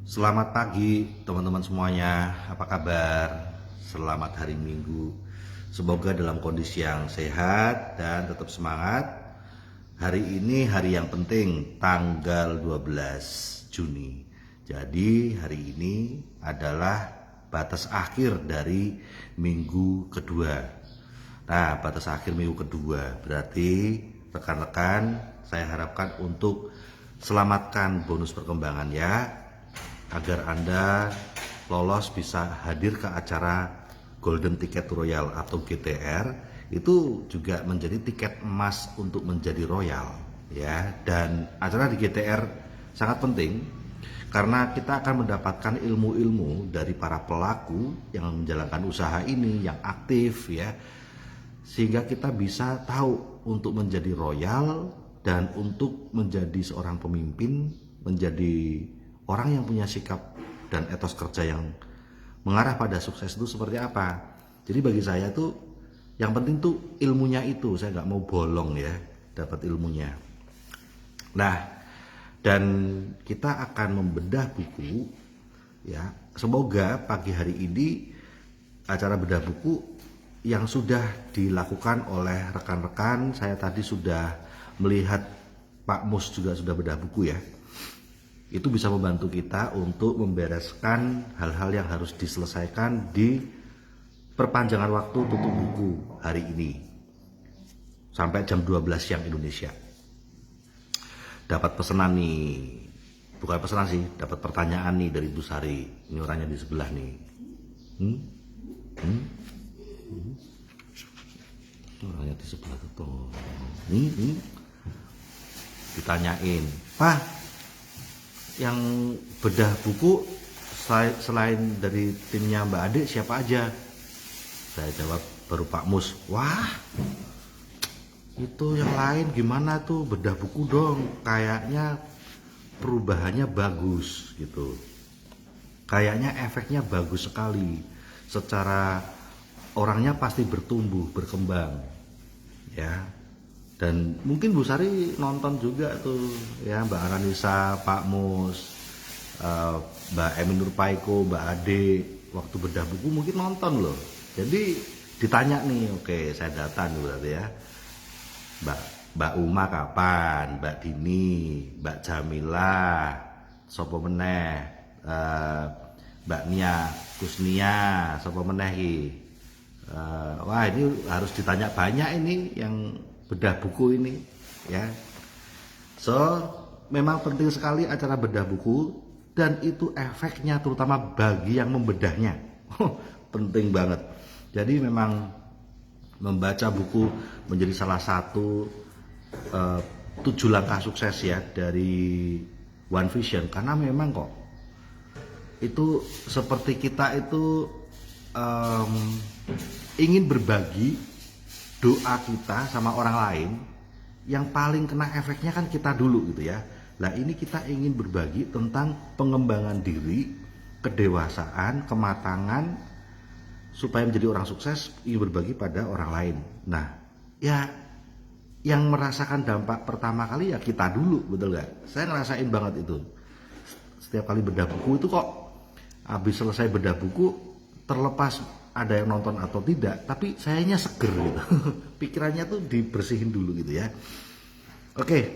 Selamat pagi teman-teman semuanya, apa kabar? Selamat hari Minggu. Semoga dalam kondisi yang sehat dan tetap semangat. Hari ini hari yang penting, tanggal 12 Juni. Jadi hari ini adalah batas akhir dari minggu kedua. Nah, batas akhir minggu kedua berarti rekan-rekan saya harapkan untuk selamatkan bonus perkembangan ya, agar Anda lolos bisa hadir ke acara Golden Ticket Royal atau GTR. Itu juga menjadi tiket emas untuk menjadi royal ya. Dan acara di GTR sangat penting karena kita akan mendapatkan ilmu-ilmu dari para pelaku yang menjalankan usaha ini, yang aktif ya, sehingga kita bisa tahu untuk menjadi royal dan untuk menjadi seorang pemimpin, menjadi orang yang punya sikap dan etos kerja yang mengarah pada sukses itu seperti apa. Jadi bagi saya tuh yang penting tuh ilmunya itu, saya nggak mau bolong ya, dapat ilmunya. Nah, dan kita akan membedah buku ya. Semoga pagi hari ini acara bedah buku yang sudah dilakukan oleh rekan-rekan, saya tadi sudah melihat Pak Mus juga sudah bedah buku ya. Itu bisa membantu kita untuk membereskan hal-hal yang harus diselesaikan di perpanjangan waktu tutup buku hari ini sampai jam 12 siang Indonesia. Dapat pesanan nih, bukan pesanan sih, dapat pertanyaan nih dari Bu Sari. Ini orangnya di sebelah nih. Orangnya di sebelah tuh. Ditanyain, Pak, yang bedah buku selain dari timnya Mbak Ade siapa aja? Saya jawab baru Pak Mus. Wah, itu yang lain gimana tuh, bedah buku dong, kayaknya perubahannya bagus gitu, kayaknya efeknya bagus sekali, secara orangnya pasti bertumbuh berkembang ya. Dan mungkin Bu Sari nonton juga tuh ya, Mbak Aranisa, Pak Mus, Mbak Emin Nurpaiko, Mbak Ade waktu bedah buku mungkin nonton loh. Jadi ditanya nih, oke saya data nih berarti ya, Mbak Uma kapan, Mbak Dini, Mbak Jamila, sopo meneh, Mbak Nia Kusnia, sopo meneh ki. Wah ini harus ditanya banyak ini yang bedah buku ini ya. So memang penting sekali acara bedah buku, dan itu efeknya terutama bagi yang membedahnya penting banget. Jadi memang membaca buku menjadi salah satu 7 langkah sukses ya dari One Vision, karena memang kok itu seperti kita itu ingin berbagi doa kita sama orang lain, yang paling kena efeknya kan kita dulu gitu ya. Nah ini kita ingin berbagi tentang pengembangan diri, kedewasaan, kematangan, supaya menjadi orang sukses, ingin berbagi pada orang lain. Nah ya, yang merasakan dampak pertama kali ya kita dulu, betul gak? Saya ngerasain banget itu. Setiap kali bedah buku itu kok, habis selesai bedah buku, terlepas ada yang nonton atau tidak, tapi sayanya seger gitu. Pikirannya tuh dibersihin dulu gitu ya. Oke,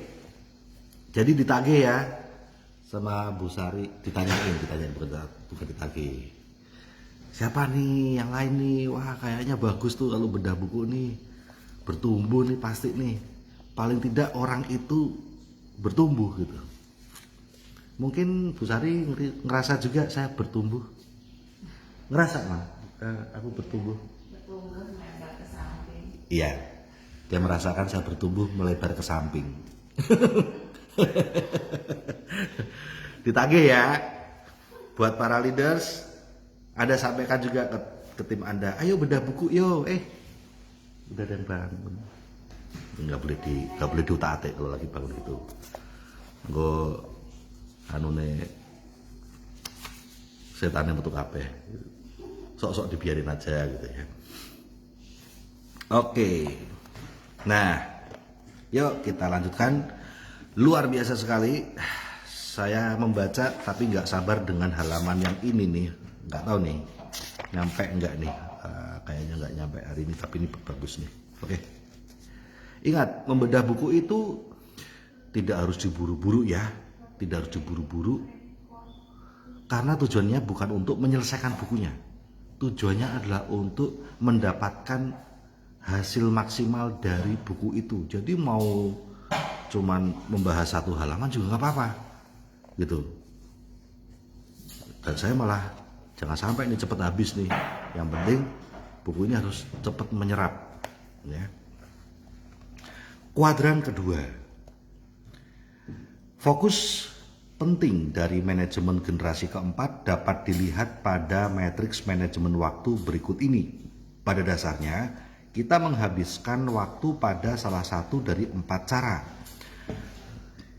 jadi ditagih ya sama Bu Sari, ditanyain bukan ditagih. Siapa nih yang lain nih? Wah kayaknya bagus tuh kalau bedah buku nih, bertumbuh nih pasti nih. Paling tidak orang itu bertumbuh gitu. Mungkin Bu Sari ngerasa juga saya bertumbuh. Ngerasa mah, aku bertumbuh. Bertumbuh melebar ke samping. Iya, dia merasakan saya bertumbuh melebar ke samping. Ditagih ya, buat para leaders, Anda sampaikan juga ke tim Anda, ayo bedah buku yo, udah dan bangun. Nggak boleh diutak-atik kalau lagi bangun gitu. Gue anune setannya metu kabeh. Sok-sok dibiarin aja gitu ya. Oke. Nah, yuk kita lanjutkan. Luar biasa sekali. saya membaca tapi nggak sabar dengan halaman yang ini nih. Nggak tahu nih, nyampe nggak nih? Kayaknya nggak nyampe hari ini, tapi ini bagus nih. Oke. Ingat, membedah buku itu tidak harus diburu-buru ya. Tidak harus diburu-buru. Karena tujuannya bukan untuk menyelesaikan bukunya. Tujuannya adalah untuk mendapatkan hasil maksimal dari buku itu. Jadi mau cuman membahas satu halaman juga nggak apa-apa gitu. Dan saya malah jangan sampai ini cepat habis nih. Yang penting buku ini harus cepat menyerap ya. Kuadran kedua, fokus penting dari manajemen generasi keempat dapat dilihat pada matriks manajemen waktu berikut ini. Pada dasarnya, kita menghabiskan waktu pada salah satu dari 4 cara.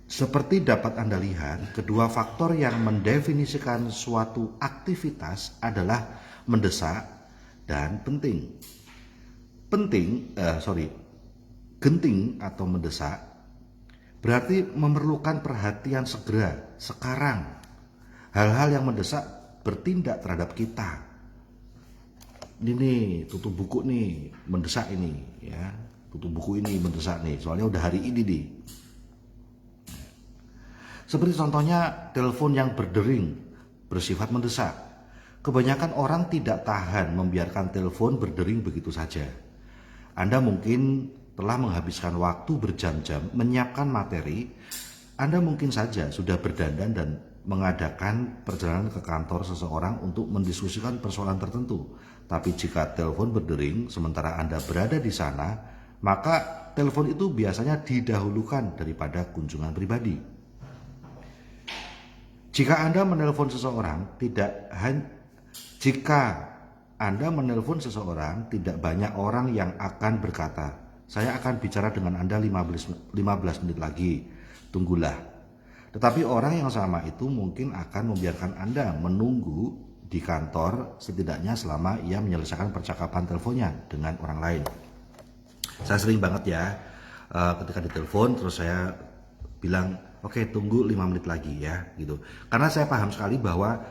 Seperti dapat Anda lihat, kedua faktor yang mendefinisikan suatu aktivitas adalah mendesak dan penting. Genting atau mendesak berarti memerlukan perhatian segera, sekarang. Hal-hal yang mendesak bertindak terhadap kita. Ini nih, tutup buku nih, mendesak ini ya. Tutup buku ini mendesak nih, soalnya udah hari ini nih. Seperti contohnya telepon yang berdering bersifat mendesak. Kebanyakan orang tidak tahan membiarkan telepon berdering begitu saja. Anda mungkin telah menghabiskan waktu berjam-jam menyiapkan materi. Anda mungkin saja sudah berdandan dan mengadakan perjalanan ke kantor seseorang untuk mendiskusikan persoalan tertentu. Tapi jika telepon berdering sementara Anda berada di sana, maka telepon itu biasanya didahulukan daripada kunjungan pribadi. Jika Anda menelpon seseorang, tidak banyak orang yang akan berkata, "Saya akan bicara dengan Anda 15 menit lagi, tunggulah." Tetapi orang yang sama itu mungkin akan membiarkan Anda menunggu di kantor setidaknya selama ia menyelesaikan percakapan teleponnya dengan orang lain. Saya sering banget ya, ketika ditelepon terus saya bilang, "Oke, tunggu 5 menit lagi ya," gitu. Karena saya paham sekali bahwa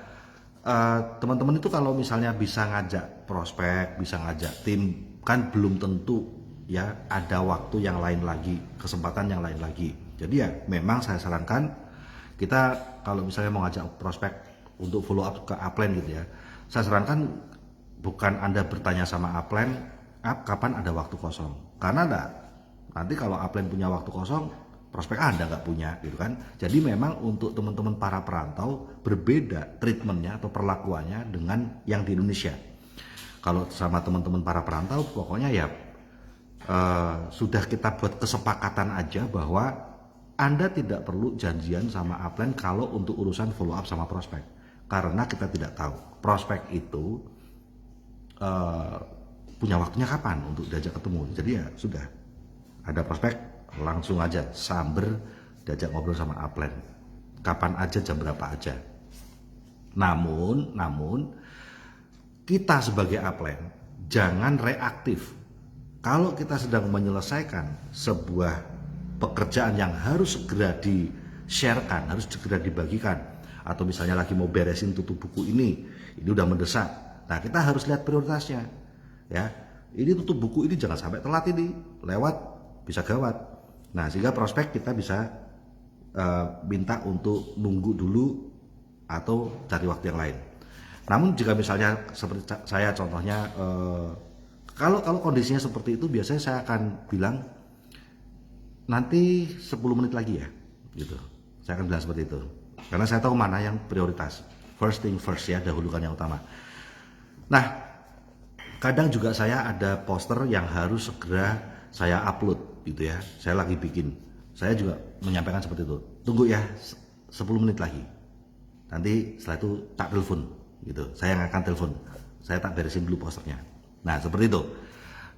teman-teman itu kalau misalnya bisa ngajak prospek, bisa ngajak tim, kan belum tentu ya ada waktu yang lain lagi, kesempatan yang lain lagi. Jadi ya memang saya sarankan kita kalau misalnya mau ngajak prospek untuk follow up ke upline gitu ya, saya sarankan bukan Anda bertanya sama upline kapan ada waktu kosong, karena nanti kalau upline punya waktu kosong, prospek Anda nggak punya gitu kan. Jadi memang untuk teman-teman para perantau berbeda treatmentnya atau perlakuannya dengan yang di Indonesia. Kalau sama teman-teman para perantau pokoknya ya sudah kita buat kesepakatan aja bahwa Anda tidak perlu janjian sama upline kalau untuk urusan follow up sama prospek, karena kita tidak tahu prospek itu punya waktunya kapan untuk diajak ketemu. Jadi ya sudah, ada prospek langsung aja samber diajak ngobrol sama upline kapan aja, jam berapa aja. Namun kita sebagai upline jangan reaktif. Kalau kita sedang menyelesaikan sebuah pekerjaan yang harus segera di-sharekan, harus segera dibagikan, atau misalnya lagi mau beresin tutup buku ini udah mendesak. Nah, kita harus lihat prioritasnya ya. Ini tutup buku ini jangan sampai telat, ini lewat bisa gawat. Nah, sehingga prospek kita bisa minta untuk nunggu dulu atau cari waktu yang lain. Namun jika misalnya seperti saya contohnya, kalau kondisinya seperti itu, biasanya saya akan bilang nanti 10 menit lagi ya, gitu. Saya akan bilang seperti itu, karena saya tahu mana yang prioritas. First thing first ya, dahulukan yang utama. Nah, kadang juga saya ada poster yang harus segera saya upload gitu ya. Saya lagi bikin, saya juga menyampaikan seperti itu. Tunggu ya 10 menit lagi. Nanti setelah itu tak telepon gitu. Saya yang akan telepon. Saya tak beresin dulu posternya. Nah, seperti itu.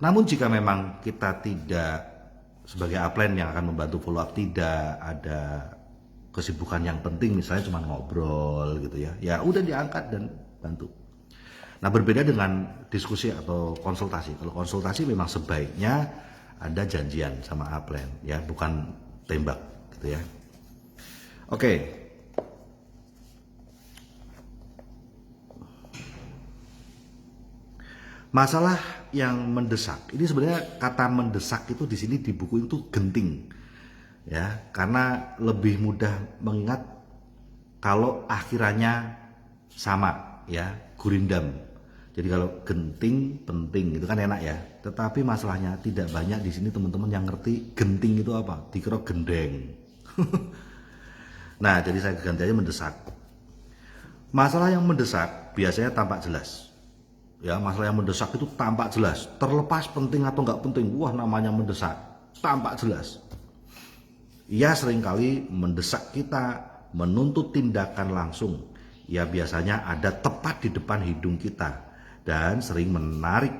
Namun jika memang kita tidak sebagai upline yang akan membantu follow up, tidak ada kesibukan yang penting, misalnya cuma ngobrol gitu ya. Ya udah diangkat dan bantu. Nah, berbeda dengan diskusi atau konsultasi. Kalau konsultasi memang sebaiknya ada janjian sama upline ya, bukan tembak gitu ya. Oke. Masalah yang mendesak. Ini sebenarnya kata mendesak itu di sini di buku itu genting. Ya, karena lebih mudah mengingat kalau akhirannya sama, ya, gurindam. Jadi kalau genting, penting itu kan enak ya. Tetapi masalahnya tidak banyak di sini teman-teman yang ngerti genting itu apa. Dikira gendeng. Nah, jadi saya ganti aja mendesak. Masalah yang mendesak biasanya tampak jelas. Ya, masalah yang mendesak itu tampak jelas. Terlepas penting atau nggak penting, wah namanya mendesak, tampak jelas. Ia seringkali mendesak kita menuntut tindakan langsung. Ya biasanya ada tepat di depan hidung kita dan sering menarik,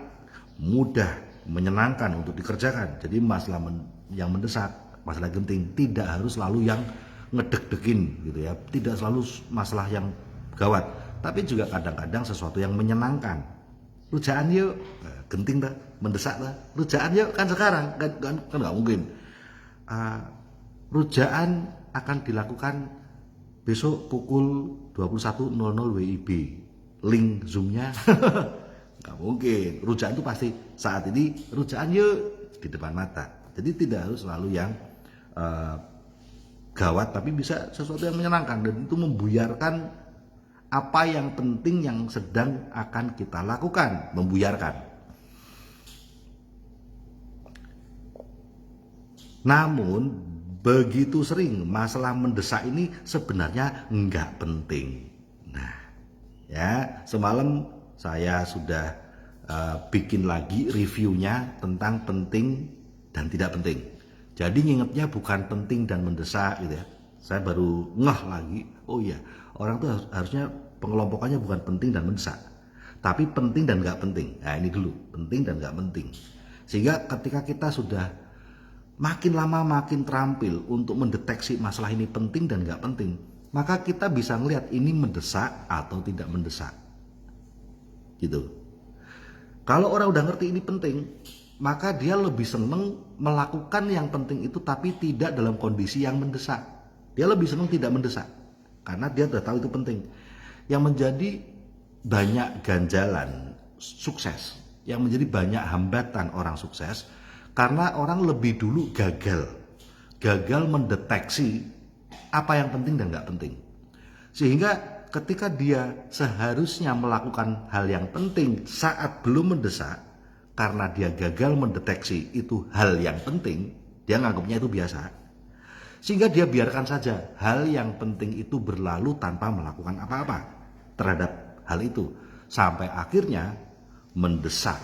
mudah, menyenangkan untuk dikerjakan. Jadi masalah yang mendesak, masalah genting tidak harus selalu yang ngedek-dekin gitu ya. Tidak selalu masalah yang gawat, tapi juga kadang-kadang sesuatu yang menyenangkan. Rujaan yuk, genting dah, mendesak dah. Rujaan yuk kan sekarang kan nggak mungkin. Rujaan akan dilakukan besok pukul 21.00 WIB. Link Zoom-nya nggak mungkin. Rujaan itu pasti saat ini rujaan yuk di depan mata. Jadi tidak harus selalu yang gawat, tapi bisa sesuatu yang menyenangkan dan itu membuyarkan apa yang penting yang sedang akan kita lakukan, membuyarkan. Namun begitu sering masalah mendesak ini sebenarnya nggak penting. Nah, ya semalam saya sudah bikin lagi reviewnya tentang penting dan tidak penting. Jadi ngingetnya bukan penting dan mendesak gitu ya. Saya baru ngeh lagi, oh iya, orang tuh harusnya pengelompokannya bukan penting dan mendesak, tapi penting dan nggak penting. Nah ini dulu, penting dan nggak penting. Sehingga ketika kita sudah makin lama makin terampil untuk mendeteksi masalah ini penting dan nggak penting, maka kita bisa ngelihat ini mendesak atau tidak mendesak. Gitu. Kalau orang udah ngerti ini penting, maka dia lebih seneng melakukan yang penting itu tapi tidak dalam kondisi yang mendesak. Dia lebih seneng tidak mendesak karena dia sudah tahu itu penting. Yang menjadi banyak ganjalan sukses, yang menjadi banyak hambatan orang sukses karena orang lebih dulu gagal mendeteksi apa yang penting dan nggak penting. Sehingga ketika dia seharusnya melakukan hal yang penting saat belum mendesak, karena dia gagal mendeteksi itu hal yang penting, dia nganggapnya itu biasa. Sehingga dia biarkan saja hal yang penting itu berlalu tanpa melakukan apa-apa terhadap hal itu. Sampai akhirnya mendesak.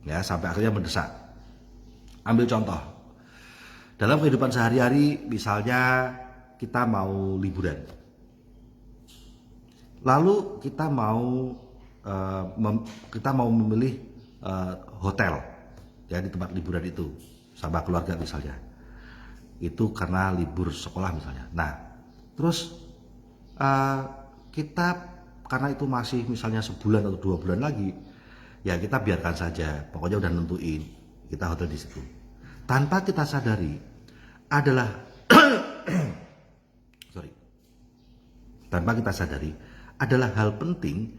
Ya, sampai akhirnya mendesak. Ambil contoh. Dalam kehidupan sehari-hari, misalnya kita mau liburan. Lalu kita mau memilih hotel ya di tempat liburan itu sama keluarga misalnya. Itu karena libur sekolah misalnya. Nah, terus kita karena itu masih misalnya sebulan atau 2 bulan lagi, ya kita biarkan saja. Pokoknya udah nentuin kita hotel di situ. Tanpa kita sadari adalah tanpa kita sadari adalah hal penting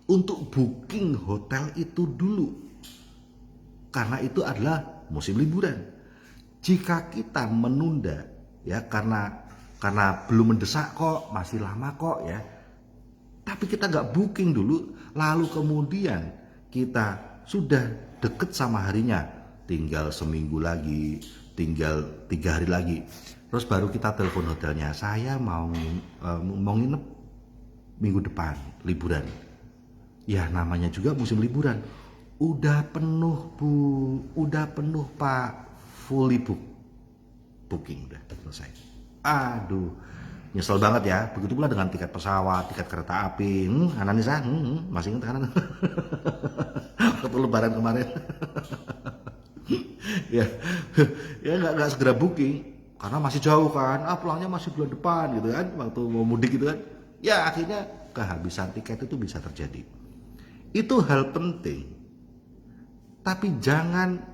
untuk booking hotel itu dulu. Karena itu adalah musim liburan. Jika kita menunda ya karena belum mendesak kok, masih lama kok ya. Tapi kita nggak booking dulu, lalu kemudian kita sudah deket sama harinya, tinggal seminggu lagi, tinggal 3 hari lagi. Terus baru kita telepon hotelnya, saya mau nginep minggu depan liburan. Ya namanya juga musim liburan. Udah penuh Bu, udah penuh Pak. Fully booking udah selesai. Aduh, nyesel banget ya. Begitu pula dengan tiket pesawat, tiket kereta api. Ananisa, masih ingat kan? Waktu lebaran kemarin. ya nggak segera booking karena masih jauh kan. Pulangnya masih bulan depan gitu kan. Waktu mau mudik gitu kan. Ya akhirnya kehabisan tiket itu bisa terjadi. Itu hal penting. Tapi jangan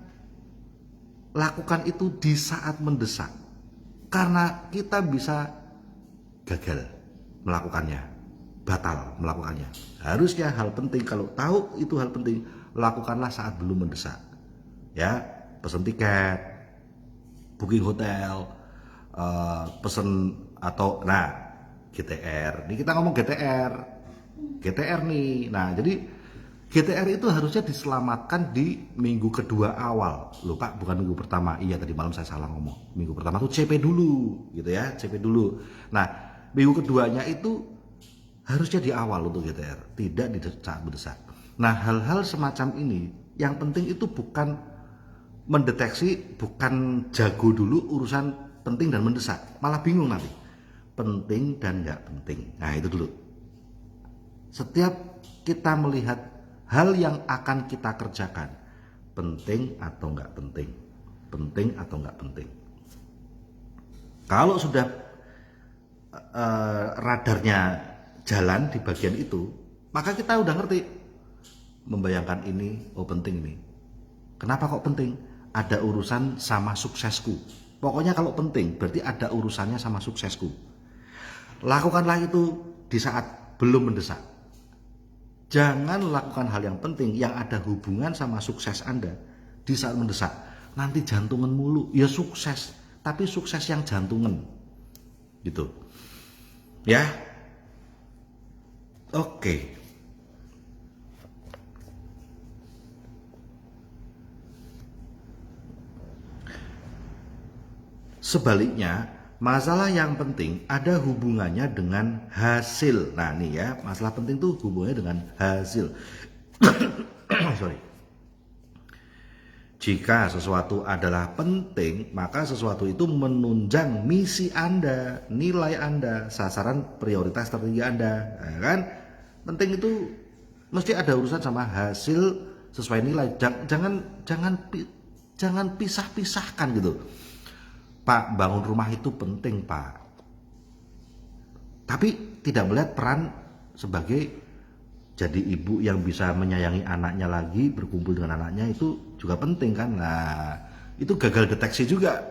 lakukan itu di saat mendesak, karena kita bisa gagal melakukannya, batal melakukannya. Harusnya hal penting, kalau tahu itu hal penting, lakukanlah saat belum mendesak. Ya, pesen tiket, booking hotel, pesen atau GTR. Ini kita ngomong GTR nih. Nah, jadi GTR itu harusnya diselamatkan di minggu kedua awal. Loh Pak, bukan minggu pertama. Iya, tadi malam saya salah ngomong. Minggu pertama tuh CP dulu, gitu ya, CP dulu. Nah, minggu keduanya itu harusnya di awal untuk GTR, tidak di saat mendesak. Nah, hal-hal semacam ini yang penting itu bukan mendeteksi, bukan jago dulu urusan penting dan mendesak, malah bingung nanti penting dan nggak penting. Nah, itu dulu. Setiap kita melihat hal yang akan kita kerjakan, penting atau nggak penting, penting atau nggak penting. Kalau sudah radarnya jalan di bagian itu, maka kita udah ngerti membayangkan ini, oh penting ini. Kenapa kok penting? Ada urusan sama suksesku. Pokoknya kalau penting berarti ada urusannya sama suksesku. Lakukanlah itu di saat belum mendesak. Jangan lakukan hal yang penting yang ada hubungan sama sukses Anda di saat mendesak. Nanti jantungan mulu, ya sukses, tapi sukses yang jantungan. Gitu. Ya. Oke. Sebaliknya, masalah yang penting ada hubungannya dengan hasil. Nah nih ya, masalah penting tuh hubungannya dengan hasil. Sorry. Jika sesuatu adalah penting, maka sesuatu itu menunjang misi Anda, nilai Anda, sasaran prioritas tertinggi Anda. Nah, kan? Penting itu mesti ada urusan sama hasil sesuai nilai. Jangan pisah-pisahkan gitu. Pak, bangun rumah itu penting, Pak. Tapi tidak melihat peran sebagai jadi ibu yang bisa menyayangi anaknya lagi, berkumpul dengan anaknya itu juga penting kan. Nah, itu gagal deteksi juga.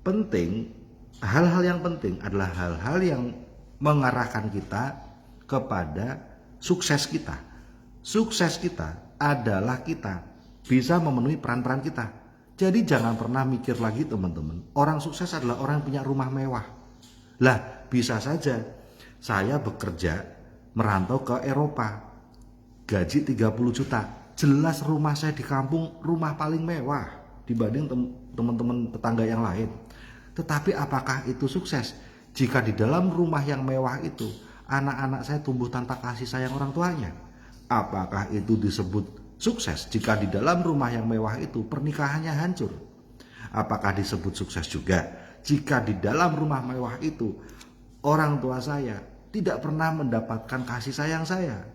Penting, hal-hal yang penting adalah hal-hal yang mengarahkan kita kepada sukses kita. Sukses kita adalah kita bisa memenuhi peran-peran kita. Jadi jangan pernah mikir lagi teman-teman, orang sukses adalah orang yang punya rumah mewah. Lah, bisa saja saya bekerja merantau ke Eropa, gaji 30 juta. Jelas rumah saya di kampung rumah paling mewah dibanding teman-teman tetangga yang lain. Tetapi apakah itu sukses? Jika di dalam rumah yang mewah itu anak-anak saya tumbuh tanpa kasih sayang orang tuanya, apakah itu disebut sukses? Jika di dalam rumah yang mewah itu pernikahannya hancur, apakah disebut sukses juga? Jika di dalam rumah mewah itu orang tua saya tidak pernah mendapatkan kasih sayang saya,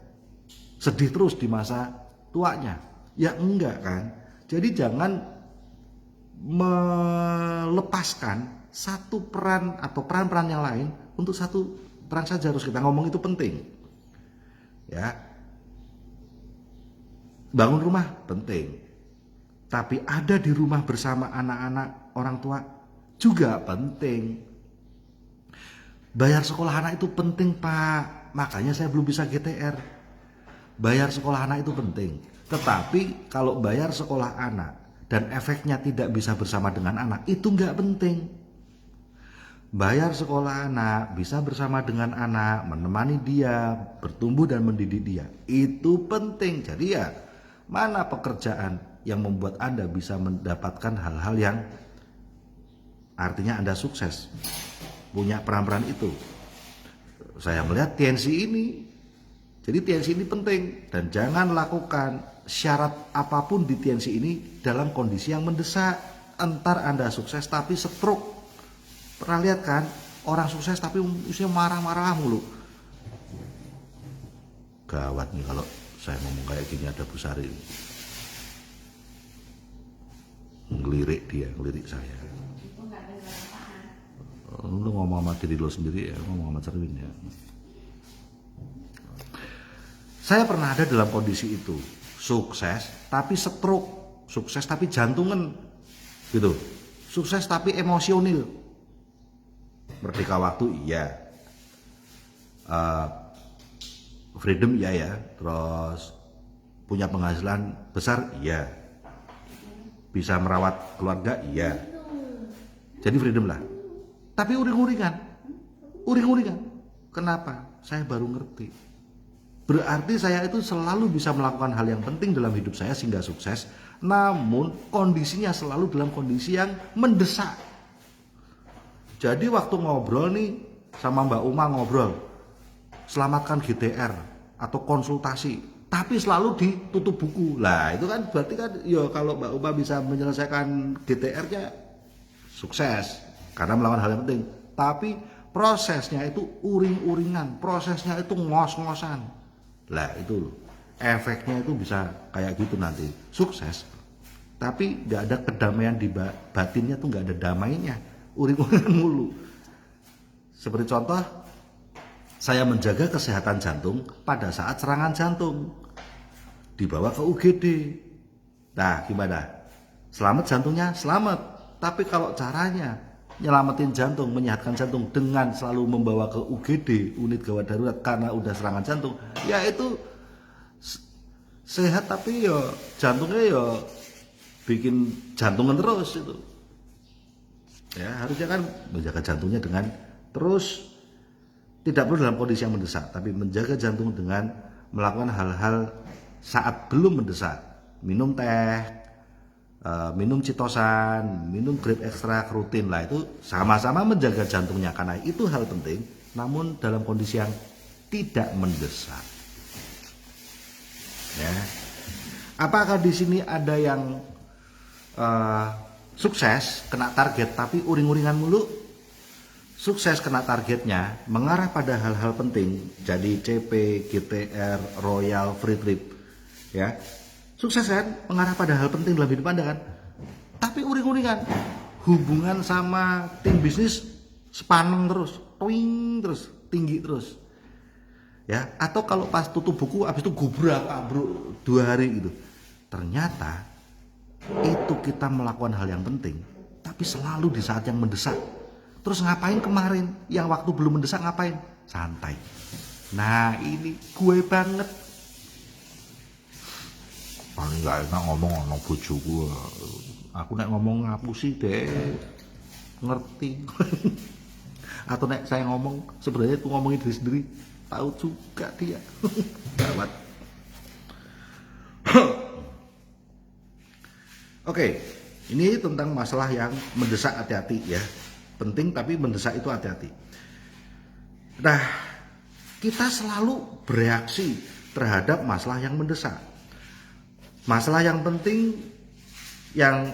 sedih terus di masa tuanya, ya enggak kan? Jadi jangan melepaskan satu peran atau peran-peran yang lain untuk satu peran saja. Harus kita ngomong itu penting. Ya. Bangun rumah penting, tapi ada di rumah bersama anak-anak orang tua juga penting. Bayar sekolah anak itu penting, Pak. Makanya saya belum bisa GTR. Bayar sekolah anak itu penting. Tetapi kalau bayar sekolah anak dan efeknya tidak bisa bersama dengan anak, itu nggak penting. Bayar sekolah anak, bisa bersama dengan anak, menemani dia, bertumbuh dan mendidik dia, itu penting. Jadi ya, mana pekerjaan yang membuat Anda bisa mendapatkan hal-hal yang artinya Anda sukses, punya peran-peran itu. Saya melihat TNC ini, jadi TNC ini penting. Dan jangan lakukan syarat apapun di TNC ini dalam kondisi yang mendesak. Entar Anda sukses tapi stroke. Pernah lihat kan, orang sukses tapi usia marah-marah mulu. Gawat nih kalau saya ngomong kayak gini, ada Bu Sari ngelirik dia, ngelirik saya. Itu nggak ada manfaat. Lu ngomong sama diri lo sendiri ya, ngomong sama cermin ya. Saya pernah ada dalam kondisi itu, sukses tapi stroke, sukses tapi jantungan, gitu, sukses tapi emosional. Merdeka waktu iya, freedom iya ya, terus punya penghasilan besar, iya. Bisa merawat keluarga, iya. Jadi freedom lah. Tapi uring-uringan. Kenapa? Saya baru ngerti. Berarti saya itu selalu bisa melakukan hal yang penting dalam hidup saya sehingga sukses. Namun kondisinya selalu dalam kondisi yang mendesak. Jadi waktu ngobrol nih sama Mbak Uma ngobrol, selamatkan GTR atau konsultasi, tapi selalu ditutup buku. Lah itu kan berarti kan ya kalau Mbak Uma bisa menyelesaikan GTR-nya sukses karena melawan hal yang penting. Tapi prosesnya itu uring-uringan, prosesnya itu ngos-ngosan. Lah itu loh, efeknya itu bisa kayak gitu nanti. Sukses, tapi nggak ada kedamaian di batinnya tuh, nggak ada damainya, uring-uringan mulu. Seperti contoh, saya menjaga kesehatan jantung pada saat serangan jantung, dibawa ke UGD. Nah gimana? Selamat jantungnya? Selamat. Tapi kalau caranya nyelamatin jantung, menyehatkan jantung dengan selalu membawa ke UGD, unit gawat darurat karena udah serangan jantung, ya itu sehat tapi ya jantungnya ya bikin jantungan terus itu. Ya harusnya kan menjaga jantungnya dengan terus, tidak perlu dalam kondisi yang mendesak, tapi menjaga jantung dengan melakukan hal-hal saat belum mendesak. Minum teh, minum citosan, minum grape ekstrak rutin lah, itu sama-sama menjaga jantungnya karena itu hal penting, namun dalam kondisi yang tidak mendesak. Ya. Apakah di sini ada yang sukses kena target tapi uring-uringan mulu? Sukses kena targetnya mengarah pada hal-hal penting, jadi CP, GTR, Royal, Free Trip, ya. Sukses kan mengarah pada hal penting dalam hidup Anda kan. Tapi uring-uringan, hubungan sama tim bisnis sepaneng terus, twing terus, tinggi terus. Ya, atau kalau pas tutup buku habis itu gubrak abruk 2 hari gitu. Ternyata itu kita melakukan hal yang penting, tapi selalu di saat yang mendesak. Terus ngapain kemarin? Yang waktu belum mendesak ngapain? Santai. Nah ini gue banget. Paling gak enak ngomong sama bojoku. Aku nek ngomong ngapusi deh, ngerti. Atau nek saya ngomong sebenarnya itu ngomongin diri sendiri, tahu juga dia. Gawat. Oke, ini tentang masalah yang mendesak, hati-hati ya. Penting tapi mendesak itu hati-hati. Nah, kita selalu bereaksi terhadap masalah yang mendesak. Masalah yang penting yang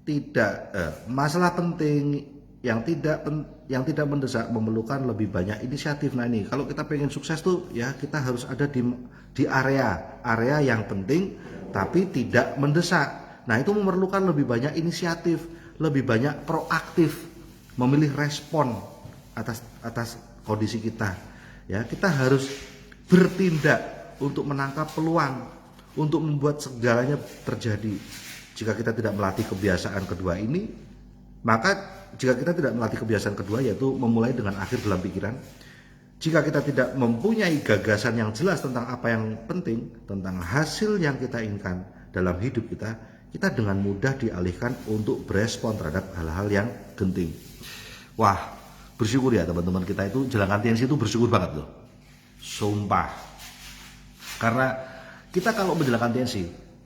tidak masalah penting yang tidak mendesak memerlukan lebih banyak inisiatif. Nah ini kalau kita pengen sukses tuh ya kita harus ada di area yang penting tapi tidak mendesak. Nah itu memerlukan lebih banyak inisiatif, lebih banyak proaktif, memilih respon atas kondisi kita. Ya kita harus bertindak untuk menangkap peluang, untuk membuat segalanya terjadi. Jika kita tidak melatih kebiasaan kedua ini, maka jika kita tidak melatih kebiasaan kedua yaitu memulai dengan akhir dalam pikiran, jika kita tidak mempunyai gagasan yang jelas tentang apa yang penting, tentang hasil yang kita inginkan dalam hidup kita, kita dengan mudah dialihkan untuk berespon terhadap hal-hal yang genting. Wah, bersyukur ya teman-teman kita itu jalankan TNC itu bersyukur banget loh. Sumpah. Karena kita kalau menjalankan TNC,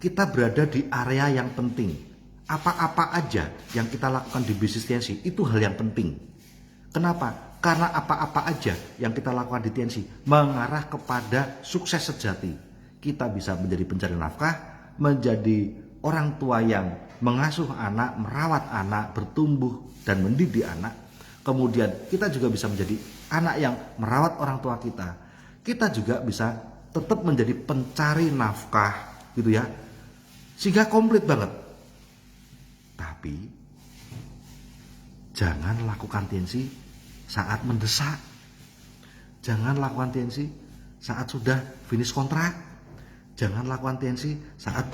kita berada di area yang penting. Apa-apa aja yang kita lakukan di bisnis TNC itu hal yang penting. Kenapa? Karena apa-apa aja yang kita lakukan di TNC mengarah kepada sukses sejati. Kita bisa menjadi pencari nafkah, menjadi orang tua yang mengasuh anak, merawat anak, bertumbuh dan mendidik anak. Kemudian kita juga bisa menjadi anak yang merawat orang tua kita. Kita juga bisa tetap menjadi pencari nafkah gitu ya. Sehingga komplit banget. Tapi jangan lakukan TNC saat mendesak. Jangan lakukan TNC saat sudah finish kontrak. Jangan lakukan TNC saat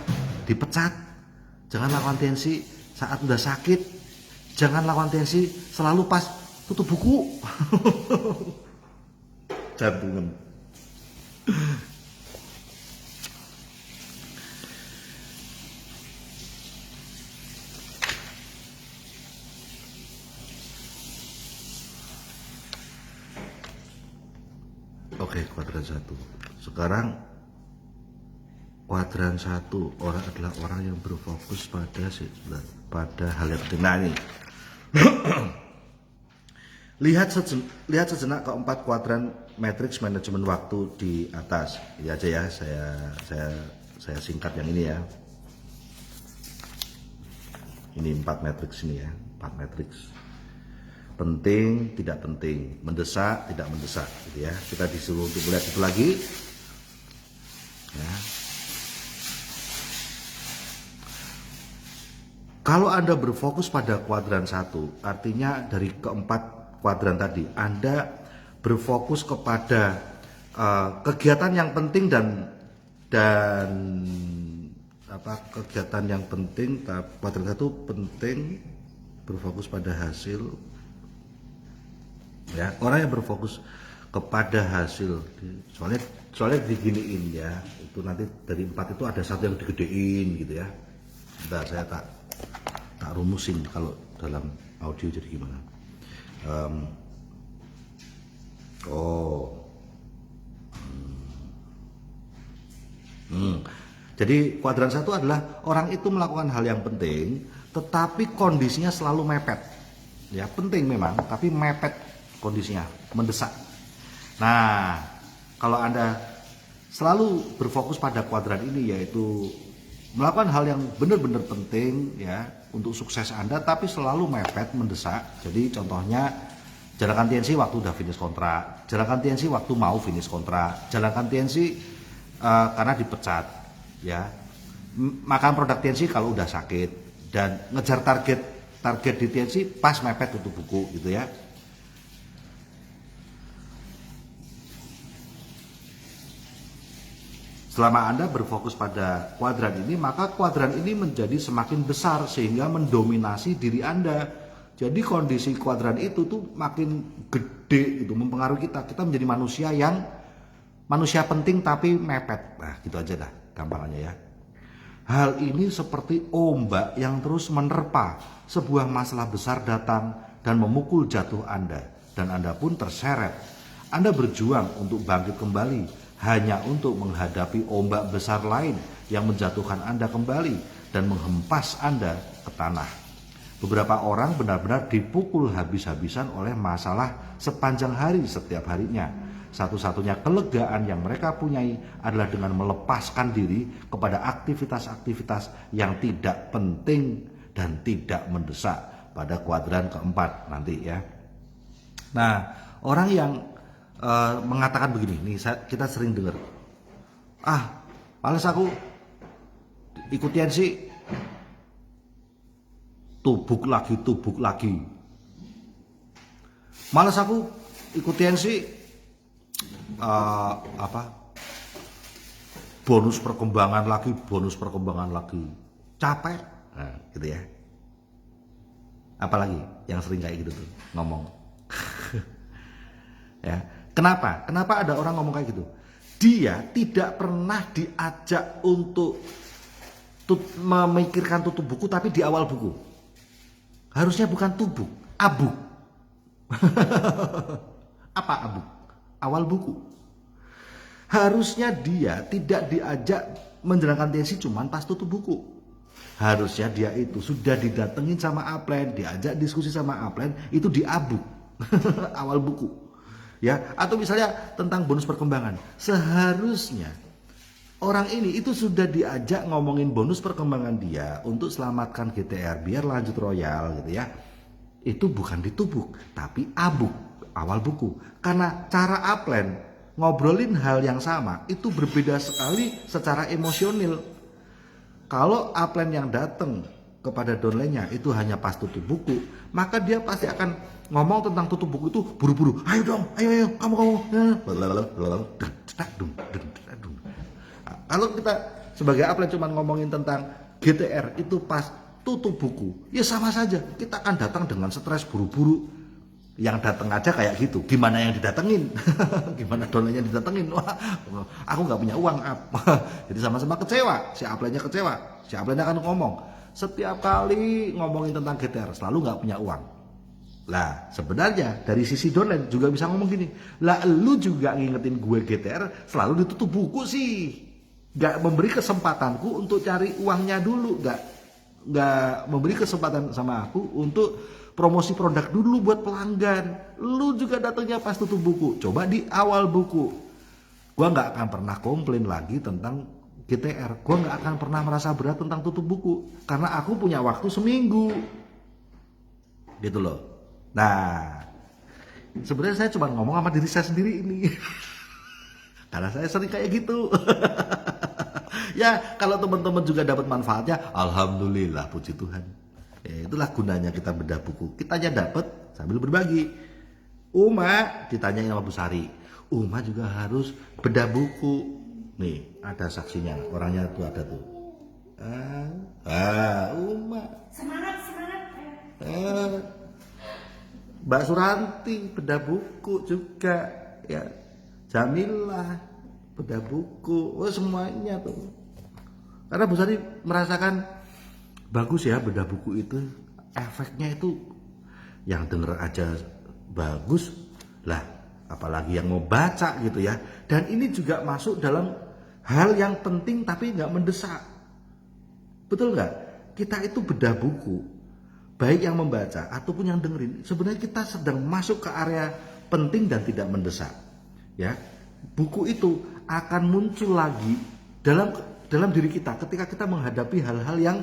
dipecat. Jangan lakukan TNC saat sudah sakit. Jangan lakukan TNC selalu pas tutup buku. Jantungan. Oke, kuadran 1. Sekarang kuadran 1, orang adalah orang yang berfokus pada hal yang penting. Nah ini lihat sejenak keempat kuadran matriks manajemen waktu di atas. Ini aja ya, saya singkat yang ini ya. Ini 4 matriks ini ya, 4 matriks. Penting, tidak penting, mendesak, tidak mendesak, gitu ya. Kita disuruh untuk melihat itu lagi. Ya. Kalau Anda berfokus pada kuadran 1, artinya dari keempat kuadran tadi, Anda berfokus kepada kegiatan yang penting dan kegiatan yang penting. Kuadran 1 penting, berfokus pada hasil. Ya, orang yang berfokus kepada hasil, soalnya diginiin ya, itu nanti dari 4 itu ada satu yang digedein gitu ya. Bentar, saya tak rumusin kalau dalam audio jadi gimana. Jadi kuadran 1 adalah orang itu melakukan hal yang penting, tetapi kondisinya selalu mepet. Ya, penting memang, tapi mepet kondisinya, mendesak. Nah, kalau Anda selalu berfokus pada kuadran ini, yaitu melakukan hal yang benar-benar penting ya untuk sukses Anda, tapi selalu mepet, mendesak. Jadi contohnya, jalankan TNC waktu udah finish kontrak, jalankan TNC waktu mau finish kontrak, jalankan TNC karena dipecat, ya, makan produk TNC kalau udah sakit, dan ngejar target di TNC pas mepet tutup buku gitu ya. Selama Anda berfokus pada kuadran ini, maka kuadran ini menjadi semakin besar sehingga mendominasi diri Anda. Jadi kondisi kuadran itu tuh makin gede, itu mempengaruhi kita. Kita menjadi manusia penting tapi mepet. Nah, gitu aja dah gampangannya ya. Hal ini seperti ombak yang terus menerpa. Sebuah masalah besar datang dan memukul jatuh Anda, dan Anda pun terseret. Anda berjuang untuk bangkit kembali, hanya untuk menghadapi ombak besar lain yang menjatuhkan Anda kembali dan menghempas Anda ke tanah. Beberapa orang benar-benar dipukul habis-habisan oleh masalah sepanjang hari setiap harinya. Satu-satunya kelegaan yang mereka punyai adalah dengan melepaskan diri kepada aktivitas-aktivitas yang tidak penting dan tidak mendesak pada kuadran keempat nanti ya. Nah, orang yang mengatakan begini, nih kita sering dengar, males aku ikutin sih, tubuk lagi, males aku ikutin sih, bonus perkembangan lagi, capek, nah, gitu ya. Apalagi yang sering kayak gitu tuh ngomong, ya. Kenapa ada orang ngomong kayak gitu? Dia tidak pernah diajak untuk memikirkan tutup buku, tapi di awal buku. Harusnya bukan tubuk, abuk. Apa abuk? Awal buku. Harusnya dia tidak diajak menjalankan TNC cuman pas tutup buku. Harusnya dia itu sudah didatengin sama upline, diajak diskusi sama upline, itu di abuk. Awal buku. Ya, atau misalnya tentang bonus perkembangan. Seharusnya orang ini itu sudah diajak ngomongin bonus perkembangan dia untuk selamatkan GTR biar lanjut royal gitu ya. Itu bukan ditubuk, tapi abuk awal buku. Karena cara upline ngobrolin hal yang sama itu berbeda sekali secara emosional. Kalau upline yang datang kepada downline-nya itu hanya pas tutup buku, maka dia pasti akan ngomong tentang tutup buku itu buru-buru. Ayo dong, ayo kamu. Kalau kita sebagai upline cuma ngomongin tentang GTR itu pas tutup buku, ya sama saja. Kita akan datang dengan stres buru-buru. Yang datang aja kayak gitu. Gimana yang didatengin? Gimana downline-nya didatengin? Wah, aku nggak punya uang. Jadi sama-sama kecewa. Si upline-nya kecewa. Si upline-nya akan ngomong, setiap kali ngomongin tentang GTR selalu nggak punya uang. Lah sebenarnya dari sisi downline juga bisa ngomong gini, lah lu juga ngingetin gue GTR selalu ditutup buku sih, gak memberi kesempatanku untuk cari uangnya dulu, gak memberi kesempatan sama aku untuk promosi produk dulu buat pelanggan. Lu juga datangnya pas tutup buku, coba di awal buku. Gue gak akan pernah komplain lagi tentang GTR, gue gak akan pernah merasa berat tentang tutup buku karena aku punya waktu seminggu gitu loh. Nah, sebenarnya saya cuma ngomong sama diri saya sendiri ini. Karena saya sering kayak gitu. Ya, kalau teman-teman juga dapat manfaatnya, alhamdulillah, puji Tuhan. Ya, itulah gunanya kita bedah buku. Kita aja dapat sambil berbagi. Uma ditanyain sama Bu Sari. Uma juga harus bedah buku. Nih, ada saksinya. Orangnya tuh ada tuh. Uma. Semangat, semangat. Mbak Suranti bedah buku juga ya, Jamilah bedah buku, semuanya tuh. Karena Bu Sari merasakan bagus ya bedah buku itu, efeknya itu yang denger aja bagus lah, apalagi yang mau baca gitu ya. Dan ini juga masuk dalam hal yang penting tapi nggak mendesak, betul nggak? Kita itu bedah buku, baik yang membaca ataupun yang dengerin, sebenarnya kita sedang masuk ke area penting dan tidak mendesak. Ya, buku itu akan muncul lagi dalam diri kita ketika kita menghadapi hal-hal yang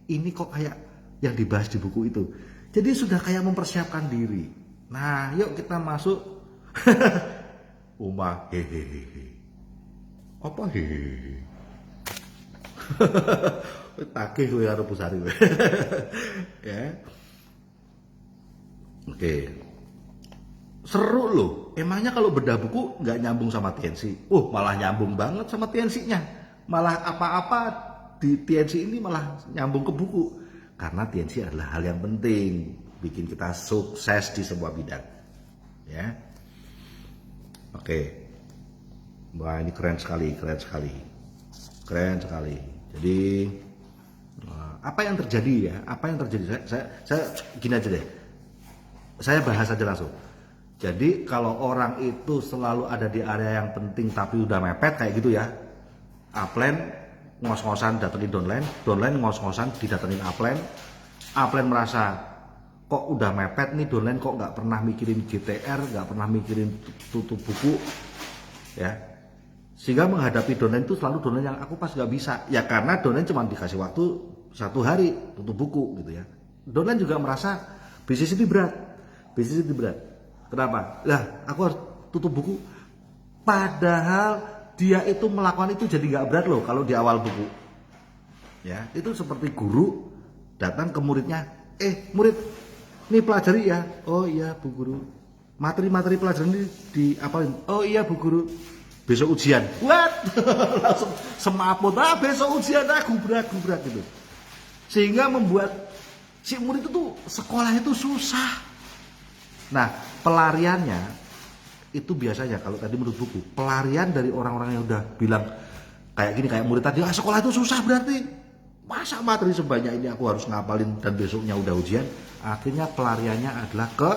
ini kok kayak yang dibahas di buku itu. Jadi sudah kayak mempersiapkan diri. Nah, yuk kita masuk. Uma hehehe. Apa hehehe? Takih gue karo Bu Sari. Ya. Oke. Seru loh. Emangnya kalau bedah buku nggak nyambung sama TNC? Malah nyambung banget sama TNC-nya. Malah apa-apa di TNC ini malah nyambung ke buku. Karena TNC adalah hal yang penting, bikin kita sukses di sebuah bidang. Ya. Oke. Wah, ini keren sekali, keren sekali. Keren sekali. Jadi apa yang terjadi ya? Apa yang terjadi? Saya gini aja deh. Saya bahas aja langsung. Jadi kalau orang itu selalu ada di area yang penting tapi udah mepet kayak gitu ya. Upline ngos-ngosan datengin downline, downline ngos-ngosan didatengin upline. Upline merasa kok udah mepet nih downline, kok nggak pernah mikirin GTR, nggak pernah mikirin tutup buku, ya. Sehingga menghadapi downline itu selalu downline yang aku pas nggak bisa, ya karena downline cuma dikasih waktu 1 hari tutup buku gitu ya. Downline juga merasa bisnis ini berat, bisnis ini berat. Kenapa? Lah aku harus tutup buku, padahal dia itu melakukan itu jadi nggak berat loh kalau di awal buku. Ya, itu seperti guru datang ke muridnya, murid, ini pelajari ya. Oh iya Bu Guru. Materi-materi pelajaran ini diapalin. Oh iya Bu Guru. Besok ujian. What? Langsung semaput. Besok ujian gubrak gitu. Sehingga membuat si murid itu sekolah itu susah. Nah, pelariannya itu biasanya kalau tadi menurut buku, pelarian dari orang-orang yang udah bilang kayak gini, kayak murid tadi, sekolah itu susah berarti. Masa materi sebanyak ini aku harus ngapalin dan besoknya udah ujian? Akhirnya pelariannya adalah ke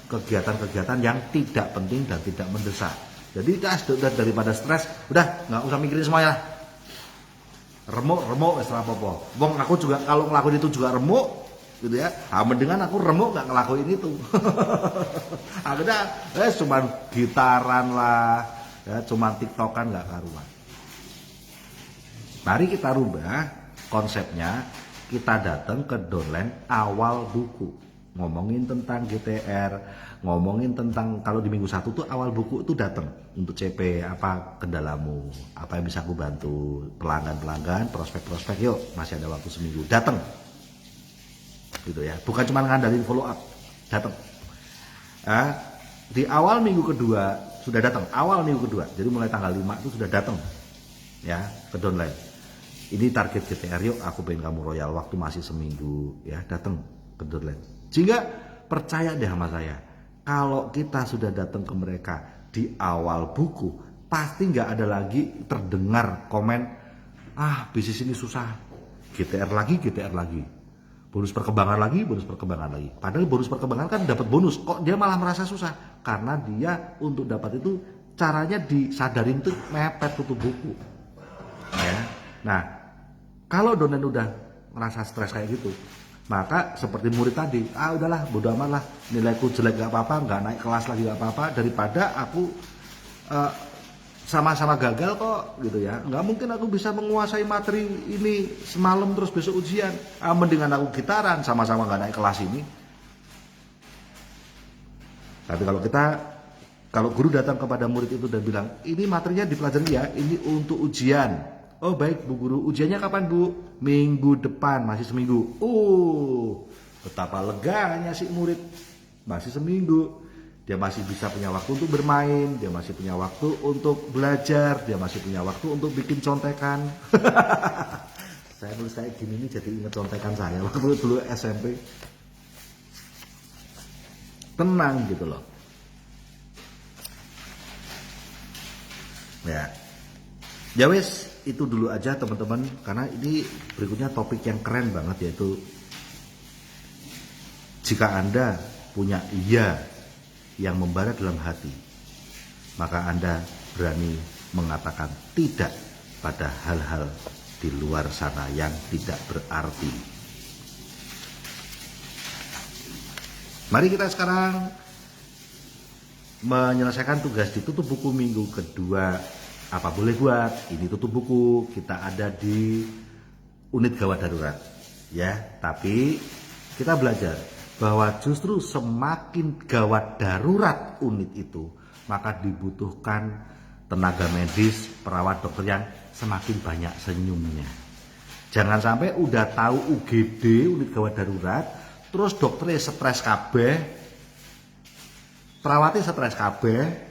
kegiatan-kegiatan yang tidak penting dan tidak mendesak. Jadi daripada stres, udah nggak usah mikirin semuanya. Remuk setelah apa-apa. Wong aku juga kalau ngelakuin itu juga remuk gitu ya. Mendingan aku remuk nggak ngelakuin itu. Akhirnya cuman gitaran lah, ya cuman tiktokan nggak karuan. Mari kita rubah konsepnya, kita datang ke downline awal buku, ngomongin tentang GTR, ngomongin tentang kalau di minggu 1 tuh awal buku itu datang untuk CP, apa kendalamu, apa yang bisa aku bantu, pelanggan, prospek, yuk masih ada waktu seminggu, datang gitu ya, bukan cuma ngandalin follow up, datang. Di awal minggu kedua sudah datang, jadi mulai tanggal 5 itu sudah datang ya ke downline. Ini target GTR, yuk aku pengen kamu royal, waktu masih seminggu ya, datang ke downline. Sehingga percaya deh sama saya, kalau kita sudah datang ke mereka di awal buku, pasti nggak ada lagi terdengar komen, bisnis ini susah, GTR lagi. bonus perkembangan lagi. Padahal bonus perkembangan kan dapat bonus, kok dia malah merasa susah? Karena dia untuk dapat itu caranya disadarin tuh mepet tutup buku. Ya. Nah, kalau donen udah merasa stres kayak gitu, maka seperti murid tadi, udahlah bodo amat lah, nilaiku jelek gak apa-apa, nggak naik kelas lagi gak apa-apa, daripada aku sama-sama gagal kok gitu ya. Nggak mungkin aku bisa menguasai materi ini semalam terus besok ujian. Mendingan aku gitaran, sama-sama nggak naik kelas ini. Tapi kalau guru datang kepada murid itu dan bilang, ini materinya dipelajari ya, ini untuk ujian. Oh baik Bu Guru, ujiannya kapan Bu? Minggu depan, masih seminggu. Betapa leganya si murid, masih seminggu. Dia masih bisa punya waktu untuk bermain, dia masih punya waktu untuk belajar, dia masih punya waktu untuk bikin contekan. Saya nulis kayak gini nih jadi ingat contekan saya waktu dulu SMP. Tenang gitu loh. Ya wes, itu dulu aja teman-teman, karena ini berikutnya topik yang keren banget, yaitu jika Anda punya iya yang membara dalam hati, maka Anda berani mengatakan tidak pada hal-hal di luar sana yang tidak berarti. Mari kita sekarang menyelesaikan tugas di tutup buku minggu kedua. Apa boleh buat? Ini tutup buku, kita ada di unit gawat darurat. Ya, tapi kita belajar bahwa justru semakin gawat darurat unit itu, maka dibutuhkan tenaga medis, perawat, dokter yang semakin banyak senyumnya. Jangan sampai udah tahu UGD, unit gawat darurat, terus dokternya stres kabeh, perawatnya stres kabeh,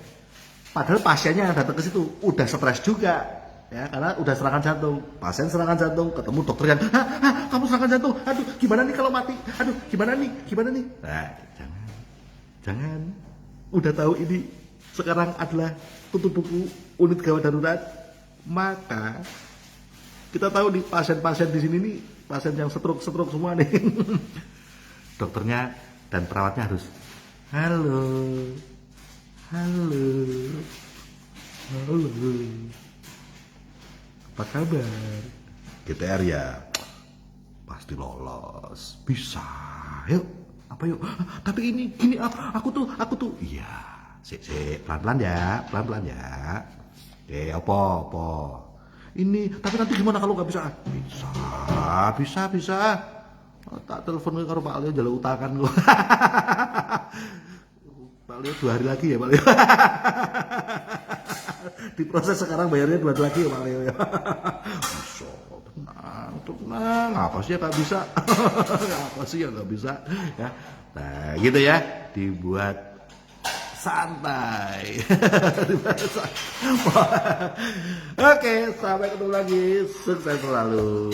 padahal pasiennya yang datang ke situ udah stres juga, ya, karena udah serangan jantung. Pasien serangan jantung, ketemu dokter yang, kamu serangan jantung, aduh gimana nih kalau mati, aduh gimana nih. Nah, jangan. Udah tahu ini sekarang adalah tutup buku unit gawat darurat, maka kita tahu nih pasien-pasien di sini nih, pasien yang stroke semua nih. Dokternya dan perawatnya harus, halo, apa kabar? GTR ya, pasti lolos, bisa, yuk, apa yuk? Tapi ini gini, aku tuh, iya, pelan-pelan ya. Apa? Ini, tapi nanti gimana kalau nggak bisa? Bisa. Tak telepon ke Pak Leo jalan utakan gua. Pak Leo 2 hari lagi ya Pak Leo. Diproses sekarang, bayarnya 2 hari lagi ya Pak Leo ya. Bisa, tenang. Apa sih ya nggak bisa? Ya. Nah gitu ya, dibuat santai. Oke, sampai ketemu lagi. Sukses selalu.